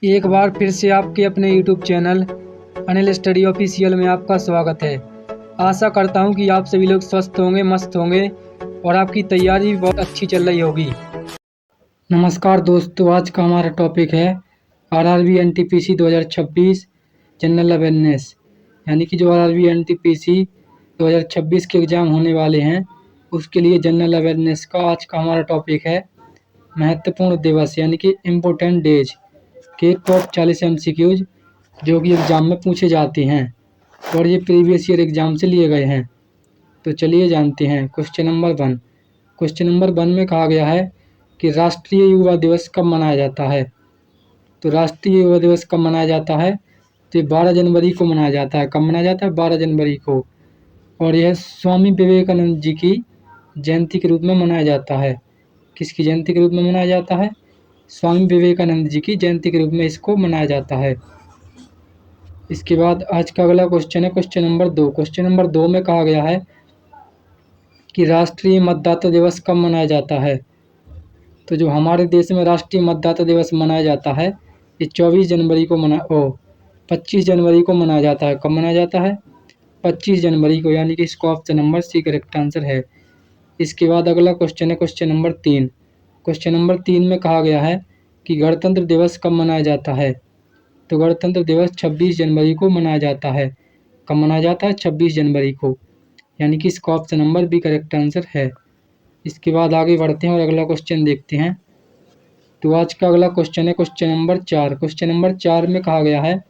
एक बार फिर से आपके अपने YouTube channel Anil study official में आपका स्वागत है। आशा करता हूं कि आप सभी लोग स्वस्थ होंगे, मस्त होंगे और आपकी तैयारी भी बहुत अच्छी चल रही होगी। नमस्कार दोस्तों, आज का हमारा टॉपिक है आरआरबी एनटीपीसी 2026 जनरल अवेयरनेस, यानी कि जो आरआरबी एनटीपीसी 2026 के एग्ज़ाम होने वाले हैं उसके लिए जनरल अवेयरनेस का आज का हमारा टॉपिक है महत्वपूर्ण दिवस, यानी कि इम्पोर्टेंट डेज के टॉप 40 MCQs जो कि एग्ज़ाम में पूछे जाते हैं और ये प्रीवियस ईयर एग्ज़ाम से लिए गए हैं। तो चलिए जानते हैं। Question number 1। क्वेश्चन नंबर 1 में कहा गया है कि राष्ट्रीय युवा दिवस कब मनाया जाता है। तो राष्ट्रीय युवा दिवस कब मनाया जाता है, तो ये 12 जनवरी को मनाया जाता है। कब मनाया जाता है? 12 जनवरी को। और यह स्वामी विवेकानंद जी की जयंती के रूप में मनाया जाता है। किसकी जयंती के रूप में मनाया जाता है? स्वामी विवेकानंद जी की जयंती के रूप में इसको मनाया जाता है। इसके बाद आज का अगला क्वेश्चन है क्वेश्चन नंबर 2। क्वेश्चन नंबर 2 में कहा गया है कि राष्ट्रीय मतदाता दिवस कब मनाया जाता है। तो जो हमारे देश में राष्ट्रीय मतदाता दिवस मनाया जाता है ये 25 जनवरी को 25 जनवरी को मनाया जाता है। कब मनाया जाता है? 25 जनवरी को, यानी कि इसको option number C correct answer है। इसके बाद अगला क्वेश्चन है क्वेश्चन नंबर 3। क्वेश्चन नंबर 3 में कहा गया है कि गणतंत्र दिवस कब मनाया जाता है। तो गणतंत्र दिवस 26 जनवरी को मनाया जाता है। कब मनाया जाता है? 26 जनवरी को, यानी कि इसका option number B correct answer है। इसके बाद आगे बढ़ते हैं और अगला क्वेश्चन देखते हैं। तो आज का अगला क्वेश्चन है क्वेश्चन नंबर 4। क्वेश्चन नंबर 4 में कहा गया है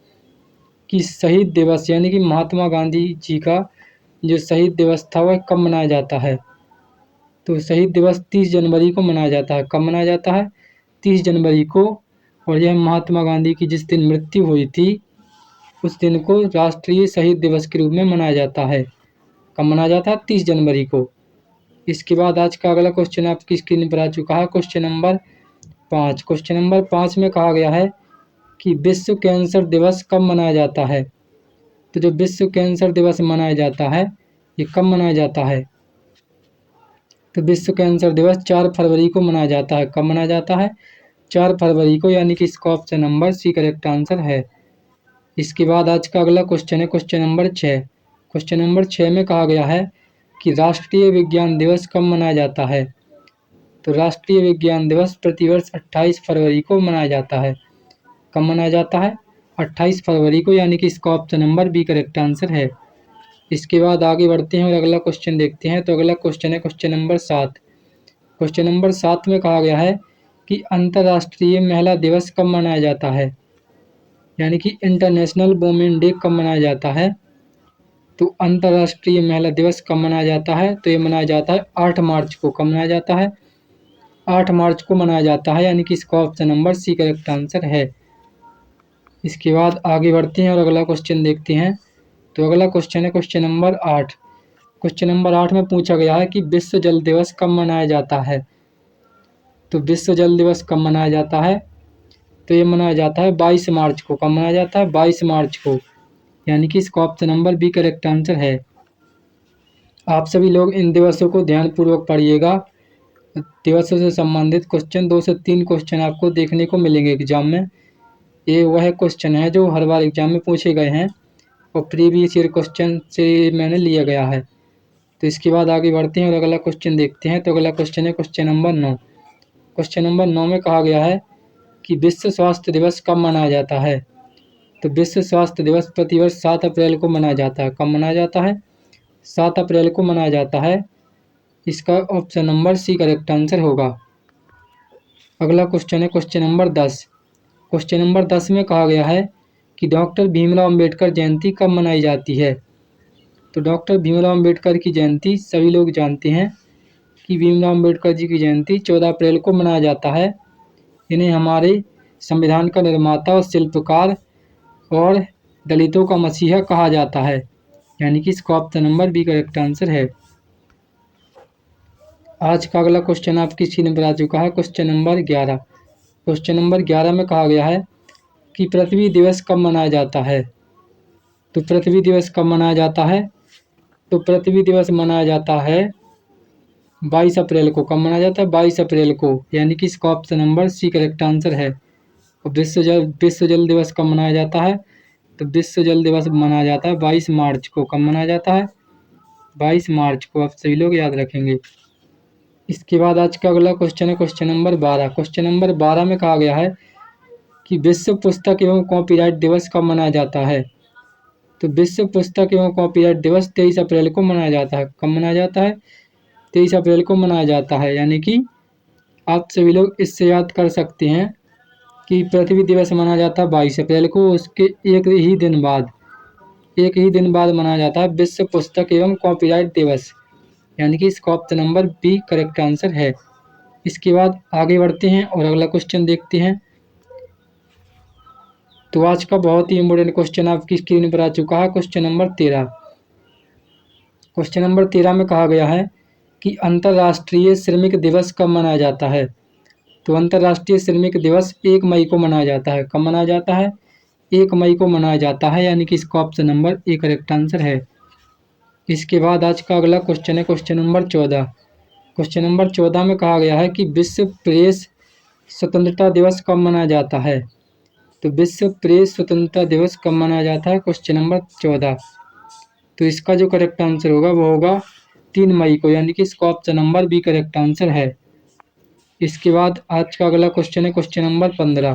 कि शहीद दिवस, यानी कि महात्मा गांधी जी का जो शहीद दिवस था वह कब मनाया जाता है। तो शहीद दिवस 30 जनवरी को मनाया जाता है। कब मनाया जाता है? 30 जनवरी को। और यह महात्मा गांधी की जिस दिन मृत्यु हुई थी उस दिन को राष्ट्रीय शहीद दिवस के रूप में मनाया जाता है। कब मनाया जाता है? 30 जनवरी को। इसके बाद आज का अगला क्वेश्चन आपकी स्क्रीन पर आ चुका है क्वेश्चन नंबर 5। क्वेश्चन नंबर 5 में कहा गया है कि विश्व कैंसर दिवस कब मनाया जाता है। तो जो विश्व कैंसर दिवस मनाया जाता है ये कब मनाया जाता है? तो विश्व कैंसर दिवस 4 फरवरी को मनाया जाता है। कब मनाया जाता है? 4 फरवरी को, यानी कि इसका option number C correct answer है। इसके बाद आज का अगला क्वेश्चन है क्वेश्चन नंबर 6। क्वेश्चन नंबर 6 में कहा गया है कि राष्ट्रीय विज्ञान दिवस कब मनाया जाता है। तो राष्ट्रीय विज्ञान दिवस प्रतिवर्ष 28 फरवरी को मनाया जाता है। कब मनाया जाता है? 28 फरवरी को, यानी कि इसका option number B correct answer है। इसके बाद आगे बढ़ते हैं और अगला क्वेश्चन देखते हैं। तो अगला क्वेश्चन है क्वेश्चन नंबर 7। क्वेश्चन नंबर 7 में कहा गया है कि अंतर्राष्ट्रीय महिला दिवस कब मनाया जाता है, यानी कि इंटरनेशनल वुमेन डे कब मनाया जाता है। तो अंतर्राष्ट्रीय महिला दिवस कब मनाया जाता है? तो ये मनाया जाता है 8 मार्च को। कब मनाया जाता है? 8 मार्च को मनाया जाता है, यानी कि इसका option number C correct answer है। इसके बाद आगे बढ़ते हैं और अगला क्वेश्चन देखते हैं। तो अगला क्वेश्चन है क्वेश्चन नंबर 8। क्वेश्चन नंबर 8 में पूछा गया है कि विश्व जल दिवस कब मनाया जाता है। तो विश्व जल दिवस कब मनाया जाता है? तो ये मनाया जाता है 22 मार्च को। कब मनाया जाता है? 22 मार्च को, यानी कि इसका option number B correct answer है। आप सभी लोग इन दिवसों को ध्यानपूर्वक पढ़िएगा। दिवसों से संबंधित क्वेश्चन 2 से 3 क्वेश्चन आपको देखने को मिलेंगे एग्जाम में। ये वह क्वेश्चन है जो हर बार एग्जाम में पूछे गए हैं और प्रीवियस ईयर क्वेश्चन से मैंने लिया गया है। तो इसके बाद आगे बढ़ते हैं और अगला क्वेश्चन देखते हैं। तो अगला क्वेश्चन है क्वेश्चन नंबर 9। क्वेश्चन नंबर 9 में कहा गया है कि विश्व स्वास्थ्य दिवस कब मनाया जाता है। तो विश्व स्वास्थ्य दिवस प्रतिवर्ष 7 अप्रैल को मनाया जाता है। कब मनाया जाता है? 7 अप्रैल को मनाया जाता है। इसका option number C correct answer होगा। अगला क्वेश्चन है क्वेश्चन नंबर 10। क्वेश्चन नंबर 10 में कहा गया है कि डॉक्टर भीमराव अंबेडकर जयंती कब मनाई जाती है। तो डॉक्टर भीमराव अंबेडकर की जयंती सभी लोग जानते हैं कि भीमराव अंबेडकर जी की जयंती 14 अप्रैल को मनाया जाता है। इन्हें हमारे संविधान का निर्माता और शिल्पकार और दलितों का मसीहा कहा जाता है, यानी कि इसका option number B correct answer है। आज का अगला क्वेश्चन आपकी स्क्रीन पर आ चुका है क्वेश्चन नंबर 11। क्वेश्चन नंबर 11 में कहा गया है कि पृथ्वी दिवस कब मनाया जाता है। तो पृथ्वी दिवस कब मनाया जाता है? तो पृथ्वी दिवस मनाया जाता है 22 अप्रैल को। कब मनाया जाता है? 22 अप्रैल को, यानी कि इसका option number C correct answer है। और विश्व जल दिवस कब मनाया जाता है? तो विश्व जल दिवस मनाया जाता है 22 मार्च को। कब मनाया जाता है? 22 मार्च को। आप सभी लोग याद रखेंगे। इसके बाद आज का अगला क्वेश्चन है क्वेश्चन नंबर 12। क्वेश्चन नंबर 12 में कहा गया है कि विश्व पुस्तक एवं कॉपीराइट दिवस कब मनाया जाता है? तो विश्व पुस्तक एवं कॉपीराइट दिवस 23 अप्रैल को मनाया जाता है। कब मनाया जाता है? 23 अप्रैल को मनाया जाता है। यानी कि आप सभी लोग इससे याद कर सकते हैं कि पृथ्वी दिवस मनाया जाता है 22 अप्रैल को। उसके एक ही दिन बाद मनाया जाता है विश्व पुस्तक एवं कॉपीराइट दिवस। यानी कि इसका option number B correct answer है। इसके बाद आगे बढ़ते हैं और अगला क्वेश्चन देखते हैं। तो आज का बहुत ही इंपॉर्टेंट क्वेश्चन आपकी स्क्रीन पर आ चुका है। Question number 13। क्वेश्चन नंबर 13 में कहा गया है कि अंतर्राष्ट्रीय श्रमिक दिवस कब मनाया जाता है? तो अंतर्राष्ट्रीय श्रमिक दिवस 1 मई को मनाया जाता है। कब मनाया जाता है? 1 मई को मनाया जाता है। यानी कि इसका option number A correct answer है। इसके बाद आज का अगला क्वेश्चन है क्वेश्चन नंबर 14। क्वेश्चन नंबर 14 में कहा गया है कि विश्व प्रेस स्वतंत्रता दिवस कब मनाया जाता है? तो विश्व प्रेस स्वतंत्रता दिवस कब मनाया जाता है? Question number 14। तो इसका जो करेक्ट आंसर होगा वो होगा 3 मई को। यानी कि इसका option number B correct answer है। इसके बाद आज का अगला क्वेश्चन है क्वेश्चन नंबर 15।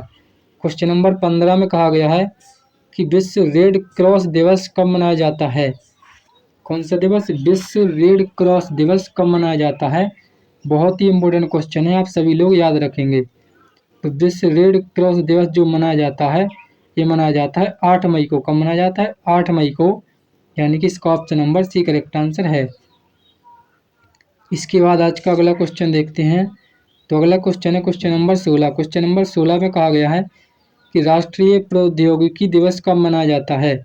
क्वेश्चन नंबर 15 में कहा गया है कि विश्व रेड क्रॉस दिवस कब मनाया जाता है? कौन सा दिवस? विश्व रेड क्रॉस दिवस कब मनाया जाता है? बहुत ही इंपॉर्टेंट क्वेश्चन है, आप सभी लोग याद रखेंगे। तो विश्व रेड क्रॉस दिवस जो मनाया जाता है ये मनाया जाता है 8 मई को। कब मनाया जाता है? 8 मई को। यानी कि इसका option number C correct answer है। इसके बाद आज का अगला क्वेश्चन देखते हैं। तो अगला क्वेश्चन है क्वेश्चन नंबर 16। क्वेश्चन नंबर 16 में कहा गया है कि राष्ट्रीय प्रौद्योगिकी दिवस कब मनाया जाता है?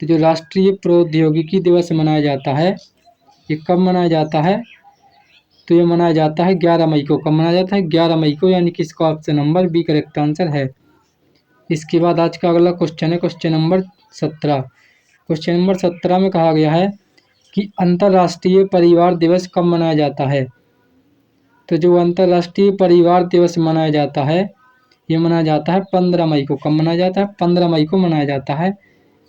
तो जो राष्ट्रीय प्रौद्योगिकी दिवस मनाया जाता है ये कब मनाया जाता है? तो ये मनाया जाता है 11 मई को। कब मनाया जाता है? 11 मई को। यानी कि इसका option number B correct answer है। इसके बाद आज का अगला क्वेश्चन है क्वेश्चन नंबर 17। क्वेश्चन नंबर 17 में कहा गया है कि अंतर्राष्ट्रीय परिवार दिवस कब मनाया जाता है? तो जो अंतर्राष्ट्रीय परिवार दिवस मनाया जाता है ये मनाया जाता है 15 मई को। कब मनाया जाता है? 15 मई को मनाया जाता है।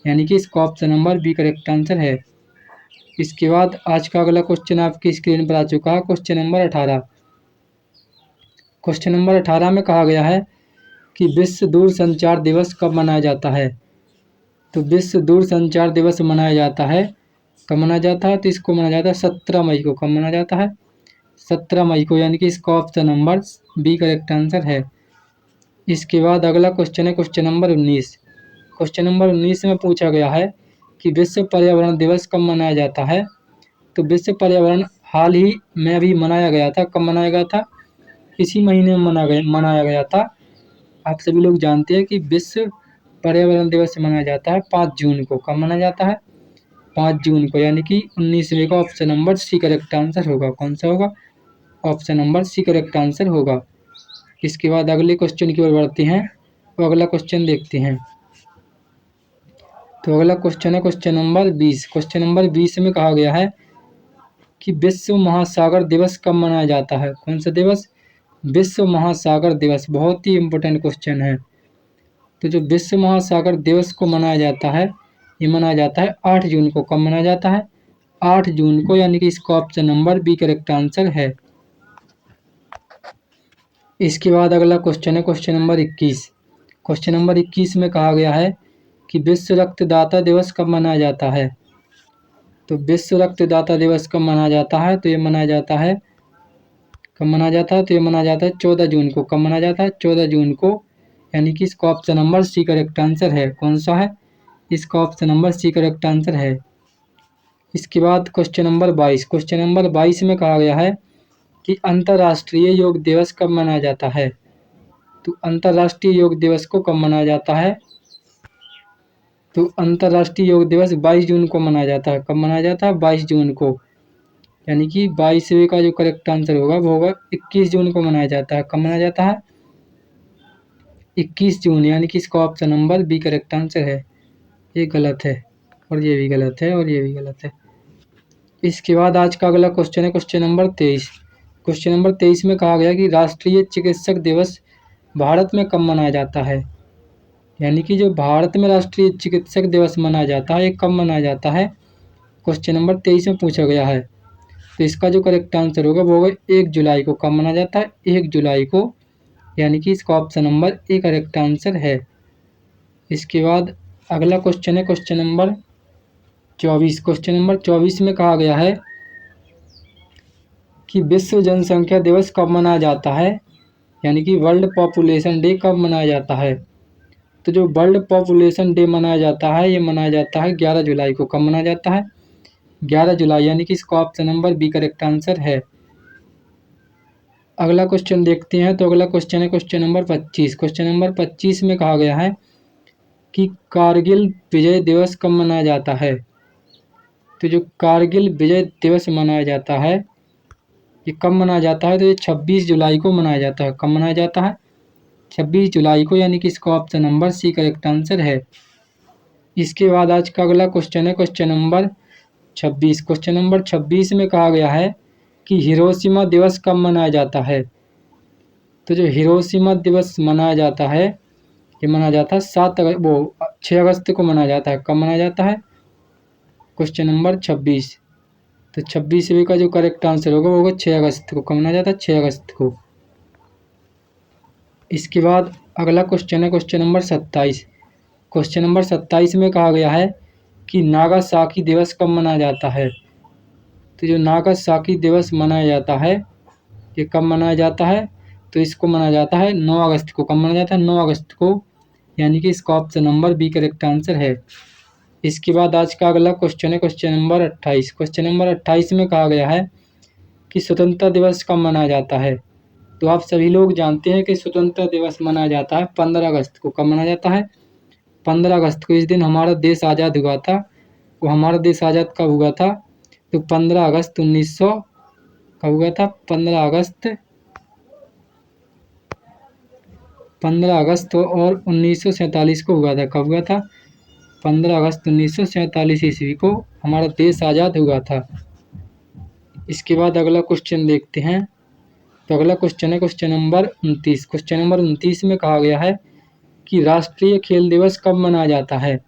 यानी कि इसका option number B correct answer है। इसके बाद आज का अगला क्वेश्चन आपकी स्क्रीन पर आ चुका है क्वेश्चन नंबर 18। क्वेश्चन नंबर 18 में कहा गया है कि विश्व दूरसंचार दिवस कब मनाया जाता है? तो विश्व दूरसंचार दिवस मनाया जाता है। कब मनाया जाता है? तो इसको मनाया जाता है 17 मई को। कब मनाया जाता है? 17 मई को। यानी कि इसका option number B correct answer है। इसके बाद अगला क्वेश्चन है क्वेश्चन नंबर 19। क्वेश्चन नंबर 19 में पूछा गया है कि विश्व पर्यावरण दिवस कब मनाया जाता है? तो विश्व पर्यावरण हाल ही में अभी मनाया गया था। कब मनाया गया था? इसी महीने में मनाया गया था। आप सभी लोग जानते हैं कि विश्व पर्यावरण दिवस मनाया जाता है 5 जून को। कब मनाया जाता है? 5 जून को। यानी कि 19वें का option number C correct answer होगा। कौन सा होगा? Option number C correct answer होगा। इसके बाद अगले क्वेश्चन की ओर बढ़ते हैं तो अगला क्वेश्चन देखते हैं। तो अगला क्वेश्चन है क्वेश्चन नंबर 20। क्वेश्चन नंबर 20 में कहा गया है कि विश्व महासागर दिवस कब मनाया जाता है? कौन सा दिवस? विश्व महासागर दिवस। बहुत ही इम्पोर्टेंट क्वेश्चन है। तो जो विश्व महासागर दिवस को मनाया जाता है ये मनाया जाता है 8 जून को। कब मनाया जाता है? 8 जून को। यानी कि इसका option number B correct answer है। इसके बाद अगला क्वेश्चन है क्वेश्चन नंबर 21। क्वेश्चन नंबर 21 में कहा गया है कि विश्व रक्तदाता दिवस कब मनाया जाता है? तो विश्व रक्तदाता दिवस कब मनाया जाता है? तो ये मनाया जाता है कब मनाया जाता है? तो ये मनाया जाता है 14 जून को। कब मनाया जाता है? 14 जून को। यानी कि इसका option number C correct answer है। कौन सा है? इसका option number C correct answer है। इसके बाद क्वेश्चन नंबर 22। क्वेश्चन नंबर 22 में कहा गया है कि अंतर्राष्ट्रीय योग दिवस कब मनाया जाता है? तो अंतर्राष्ट्रीय योग दिवस को कब मनाया जाता है? तो अंतर्राष्ट्रीय योग दिवस 22 जून को मनाया जाता है। कब मनाया जाता है? 22 जून को। यानी कि 22वें का जो करेक्ट आंसर होगा वो होगा 21 जून को मनाया जाता है। कब मनाया जाता है? 21 जून। यानी कि इसका option number B correct answer है। ये गलत है और ये भी गलत है और ये भी गलत है। इसके बाद आज का अगला क्वेश्चन है क्वेश्चन नंबर 23। क्वेश्चन नंबर 23 में कहा गया कि राष्ट्रीय चिकित्सक दिवस भारत में कब मनाया जाता है? यानी कि जो भारत में राष्ट्रीय चिकित्सक दिवस मनाया जाता है ये कब मनाया जाता है? क्वेश्चन नंबर 23 में पूछा गया है। तो इसका जो करेक्ट आंसर होगा वो होगा 1 जुलाई को। कब मनाया जाता है? 1 जुलाई को, यानी कि इसका option number A correct answer है। इसके बाद अगला क्वेश्चन है क्वेश्चन नंबर 24। क्वेश्चन नंबर 24 में कहा गया है कि विश्व जनसंख्या दिवस कब मनाया जाता है? यानी कि वर्ल्ड पॉपुलेशन डे कब मनाया जाता है? तो जो वर्ल्ड पॉपुलेशन डे मनाया जाता है ये मनाया जाता है 11 जुलाई को। कब मनाया जाता है? 11 जुलाई, यानी कि इसका option number B correct answer है। अगला क्वेश्चन देखते हैं। तो अगला क्वेश्चन है क्वेश्चन नंबर 25। क्वेश्चन नंबर 25 में कहा गया है कि कारगिल विजय दिवस कब मनाया जाता है? तो जो कारगिल विजय दिवस मनाया जाता है ये कब मनाया जाता है? तो ये 26 जुलाई को मनाया जाता है। कब मनाया जाता है? 26 जुलाई को, यानी कि इसका option number C correct answer है। इसके बाद आज का अगला क्वेश्चन है क्वेश्चन नंबर 26। क्वेश्चन नंबर 26 में कहा गया है कि हिरोशिमा दिवस कब मनाया जाता है? तो जो हिरोशिमा दिवस मनाया जाता है ये मनाया जाता है 6 अगस्त को मनाया जाता है। कब मनाया जाता है? Question number 26। तो 26वीं का जो करेक्ट आंसर होगा वो होगा 6 अगस्त को। कब मनाया जाता है? 6 अगस्त को। इसके बाद अगला क्वेश्चन है क्वेश्चन नंबर 27। क्वेश्चन नंबर 27 में कहा गया है कि नागासाकी दिवस कब मनाया जाता है? तो जो नागासाकी दिवस मनाया जाता है ये कब मनाया जाता है? तो इसको मनाया जाता है 9 अगस्त को। कब मनाया जाता है? 9 अगस्त को, यानी कि इसका option number B correct answer है। इसके बाद आज का अगला क्वेश्चन है क्वेश्चन नंबर 28। क्वेश्चन नंबर 28 में कहा गया है कि स्वतंत्रता दिवस कब मनाया जाता है? तो आप सभी लोग जानते हैं कि स्वतंत्रता दिवस मनाया जाता है 15 अगस्त को। कब मनाया जाता है? 15 अगस्त को। इस दिन हमारा देश आज़ाद हुआ था। वो हमारा देश आज़ाद कब हुआ था? तो 15 अगस्त 1900 कब हुआ था? 15 अगस्त और 1947 को हुआ था। कब हुआ था? 15 अगस्त 1947 ईस्वी को हमारा देश आज़ाद हुआ था। इसके बाद अगला क्वेश्चन देखते हैं। तो अगला क्वेश्चन है क्वेश्चन नंबर 29। क्वेश्चन नंबर 29 में कहा गया है कि राष्ट्रीय खेल दिवस कब मनाया जाता है?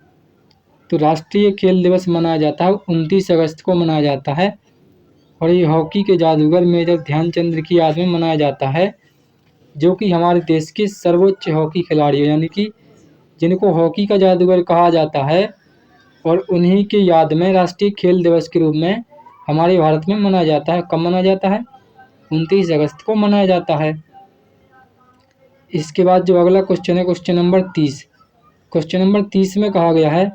तो राष्ट्रीय खेल दिवस मनाया जाता है 29 अगस्त को मनाया जाता है, और ये हॉकी के जादूगर मेजर ध्यानचंद की याद में मनाया जाता है, जो कि हमारे देश के सर्वोच्च हॉकी खिलाड़ी हैं, यानी कि जिनको हॉकी का जादूगर कहा जाता है, और उन्हीं की याद में राष्ट्रीय खेल दिवस के रूप में हमारे भारत में मनाया जाता है। कब मनाया जाता है? 29 अगस्त को मनाया जाता है। इसके बाद जो अगला क्वेश्चन है क्वेश्चन नंबर 30। क्वेश्चन नंबर 30 में कहा गया है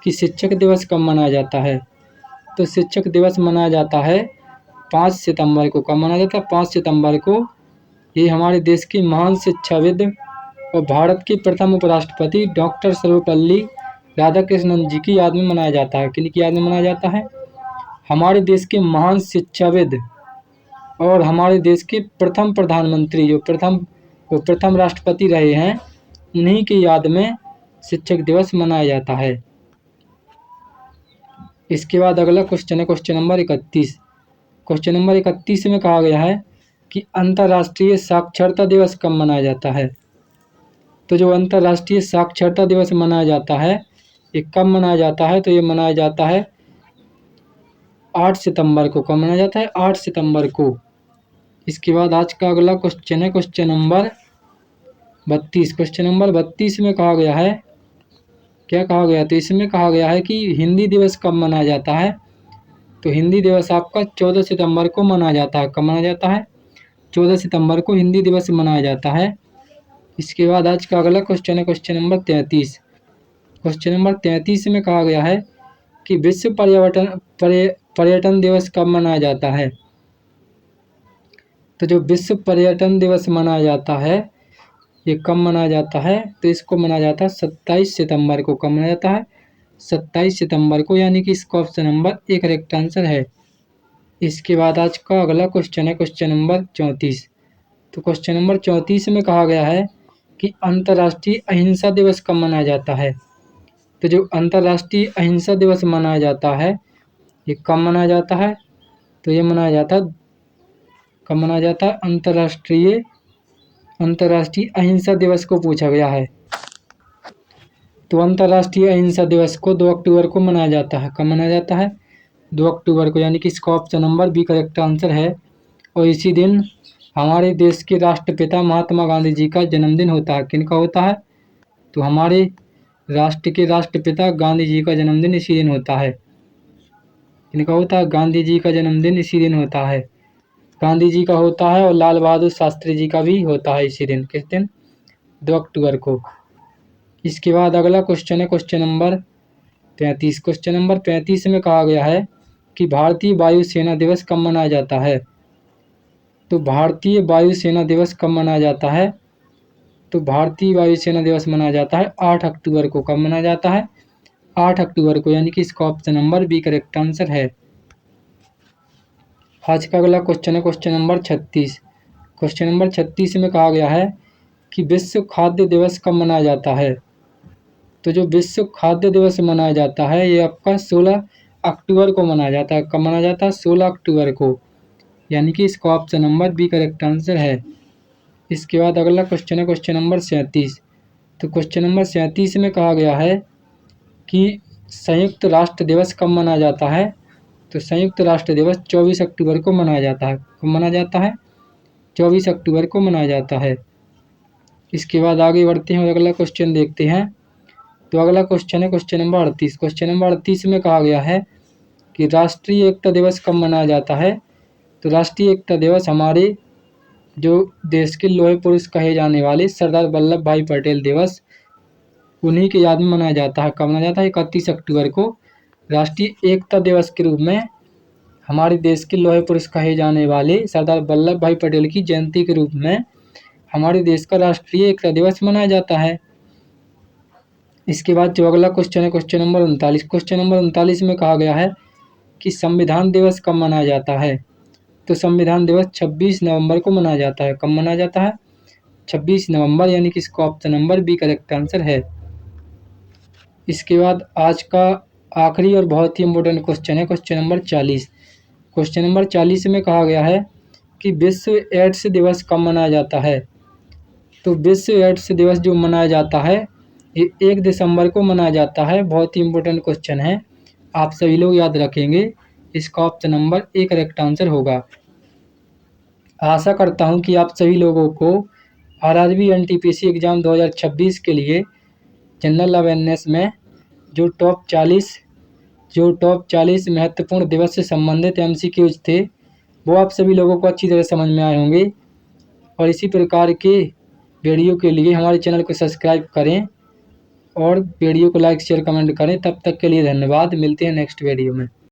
कि शिक्षक दिवस कब मनाया जाता है? तो शिक्षक दिवस मनाया जाता है 5 सितंबर को। कब मनाया जाता है? 5 सितंबर को। ये हमारे देश के महान शिक्षाविद और भारत के प्रथम उपराष्ट्रपति डॉक्टर सर्वपल्ली राधाकृष्णन जी की याद में मनाया जाता है। किनकी याद में मनाया जाता है? हमारे देश के महान शिक्षाविद और हमारे देश के प्रथम प्रधानमंत्री जो प्रथम राष्ट्रपति रहे हैं, उन्हीं की याद में शिक्षक दिवस मनाया जाता है। इसके बाद अगला क्वेश्चन है क्वेश्चन नंबर 31। क्वेश्चन नंबर 31 में कहा गया है कि अंतर्राष्ट्रीय साक्षरता दिवस कब मनाया जाता है? तो जो अंतर्राष्ट्रीय साक्षरता दिवस मनाया जाता है ये कब मनाया जाता है? तो ये मनाया जाता है 8 सितंबर को। कब मनाया जाता है? 8 सितंबर को। इसके बाद आज का अगला क्वेश्चन है क्वेश्चन नंबर 32। क्वेश्चन नंबर 32 में कहा गया है, क्या कहा गया? तो इसमें कहा गया है कि हिंदी दिवस कब मनाया जाता है? तो हिंदी दिवस आपका 14 सितंबर को मनाया जाता है। कब मनाया जाता है? 14 सितंबर को हिंदी दिवस मनाया जाता है। इसके बाद आज का अगला क्वेश्चन है क्वेश्चन नंबर 33। क्वेश्चन नंबर 33 में कहा गया है कि विश्व पर्यटन दिवस कब मनाया जाता है? तो जो विश्व पर्यटन दिवस मनाया जाता है ये कब मनाया जाता है? तो इसको मनाया जाता है 27 सितंबर को। कब मनाया जाता है? 27 सितंबर को, यानी कि इसका option number A correct answer है। इसके बाद आज का अगला क्वेश्चन है क्वेश्चन नंबर 34। तो क्वेश्चन नंबर 34 में कहा गया है कि अंतर्राष्ट्रीय अहिंसा दिवस कब मनाया जाता है? तो जो अंतर्राष्ट्रीय अहिंसा दिवस मनाया जाता है ये कब मनाया जाता है? तो ये मनाया जाता है, कब मनाया जाता है? अंतर्राष्ट्रीय अंतर्राष्ट्रीय अहिंसा दिवस को पूछा गया है। तो अंतर्राष्ट्रीय अहिंसा दिवस को 2 अक्टूबर को मनाया जाता है। कब मनाया जाता है? 2 अक्टूबर को, यानी कि इसका option number B correct answer है। और इसी दिन हमारे देश के राष्ट्रपिता महात्मा गांधी जी का जन्मदिन होता है। किनका होता है? तो हमारे राष्ट्र के राष्ट्रपिता गांधी जी का जन्मदिन इसी दिन होता है। किनका होता है? गांधी जी का जन्मदिन इसी दिन होता है। गांधी जी का होता है और लाल बहादुर शास्त्री जी का भी होता है इसी दिन। किस दिन? 2 अक्टूबर को। इसके बाद अगला क्वेश्चन है क्वेश्चन नंबर 35। क्वेश्चन नंबर 35 में कहा गया है कि भारतीय वायुसेना दिवस कब मनाया जाता है? तो भारतीय वायुसेना दिवस कब मनाया जाता है? तो भारतीय वायुसेना दिवस मनाया जाता है 8 अक्टूबर को। कब मनाया जाता है? 8 अक्टूबर को, यानी कि इसका option number B correct answer है। आज का अगला क्वेश्चन है क्वेश्चन नंबर 36। क्वेश्चन नंबर 36 में कहा गया है कि विश्व खाद्य दिवस कब मनाया जाता है? तो जो विश्व खाद्य दिवस मनाया जाता है ये आपका 16 अक्टूबर को मनाया जाता है। कब मनाया जाता है? 16 अक्टूबर को, यानी कि इसका option number B correct answer है। इसके बाद अगला क्वेश्चन है क्वेश्चन नंबर 37। तो क्वेश्चन नंबर 37 में कहा गया है कि संयुक्त राष्ट्र दिवस कब मनाया जाता है? तो संयुक्त राष्ट्र दिवस 24 अक्टूबर को मनाया जाता है। कब मनाया जाता है? 24 अक्टूबर को मनाया जाता है। इसके बाद आगे बढ़ते हैं और अगला क्वेश्चन देखते हैं। तो अगला क्वेश्चन है क्वेश्चन नंबर 38। क्वेश्चन नंबर 38 में कहा गया है कि राष्ट्रीय एकता दिवस कब मनाया जाता है? तो राष्ट्रीय एकता दिवस हमारे जो देश के लोहे पुरुष कहे जाने वाले सरदार वल्लभ भाई पटेल दिवस, उन्हीं के याद में मनाया जाता है। कब मनाया जाता है? 31 अक्टूबर को राष्ट्रीय एकता दिवस के रूप में हमारे देश के लोहे पुरुष कहे जाने वाले सरदार वल्लभ भाई पटेल की जयंती के रूप में हमारे देश का राष्ट्रीय एकता दिवस मनाया जाता है। इसके बाद जो अगला क्वेश्चन है क्वेश्चन नंबर 39। क्वेश्चन नंबर 39 में कहा गया है कि संविधान दिवस कब मनाया जाता है? तो संविधान दिवस 26 नवंबर को मनाया जाता है। कब मनाया जाता है? 26 नवंबर, यानी कि इसका option number B correct answer है। इसके बाद आज का आखिरी और बहुत ही इम्पोर्टेंट क्वेश्चन है क्वेश्चन नंबर 40। क्वेश्चन नंबर 40 में कहा गया है कि विश्व एड्स दिवस कब मनाया जाता है? तो विश्व एड्स दिवस जो मनाया जाता है ये 1 दिसंबर को मनाया जाता है। बहुत ही इम्पोर्टेंट क्वेश्चन है, आप सभी लोग याद रखेंगे। इसका option number A correct answer होगा। आशा करता हूं कि आप सभी लोगों को आरआरबी एनटीपीसी एग्ज़ाम 2026 के लिए जनरल अवेयरनेस में जो टॉप 40 महत्वपूर्ण दिवस से संबंधित एमसीक्यूज थे वो आप सभी लोगों को अच्छी तरह समझ में आए होंगे। और इसी प्रकार के वीडियो के लिए हमारे चैनल को सब्सक्राइब करें और वीडियो को लाइक शेयर कमेंट करें। तब तक के लिए धन्यवाद। मिलते हैं नेक्स्ट वीडियो में।